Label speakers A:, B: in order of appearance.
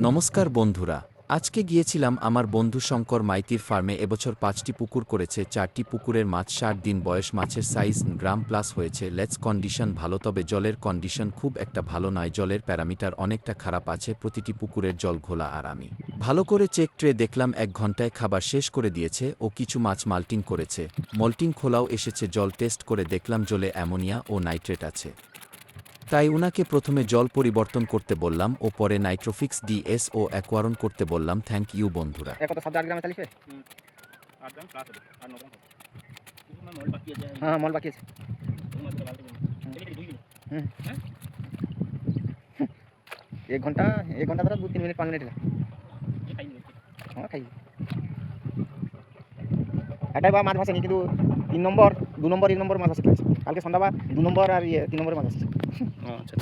A: নমস্কার বন্ধুরা, আজকে গিয়েছিলাম আমার বন্ধু শঙ্কর মাইতির ফার্মে। এবছর ৫টি পুকুর করেছে, ৪টি পুকুরের মাছ ৬০ দিন বয়স, মাছের সাইজ গ্রাম প্লাস হয়েছে। লেটস কন্ডিশন ভালো, তবে জলের কন্ডিশন খুব একটা ভালো নয়, জলের প্যারামিটার অনেকটা খারাপ আছে। প্রতিটি পুকুরের জল ঘোলা, আর আমি ভালো করে চেক ট্রে দেখলাম ১ ঘন্টায় খাবার শেষ করে দিয়েছে। ও কিছু মাছ মাল্টিং করেছে, মল্টিং খোলাও এসেছে। জল টেস্ট করে দেখলাম জলে অ্যামোনিয়া ও নাইট্রেট আছে, তাই উনাকে প্রথমে জল পরিবর্তন করতে বললাম ও পরে নাইট্রোফিক্স ডিএস ও অ্যাকোয়ারন করতে বললাম। থ্যাংক ইউ বন্ধুরা।
B: কত শব্দ 8 গ্রামে 40
C: 8 গ্রাম প্লাস হবে আর 9 গ্রাম হবে। কিছু মল বাকি আছে।
B: হ্যাঁ মল বাকি আছে।
C: তোমাদের বালতি এটা কি 2 কিলো?
B: হুম
C: হ্যাঁ
B: 1 ঘন্টা 1 ঘন্টা ধরে 2-3 মিনিট 5 মিনিট
C: এই খাই নিও।
B: হ্যাঁ খাই এটাই বা মাছ ভাসেনি, কিন্তু 3 নম্বর 2 নম্বর 1 নম্বর মাছ ভাসে কালকে সন্ধ্যা বা 2 নম্বর আর 3 নম্বরের মাছ আসছে।
C: আচ্ছা।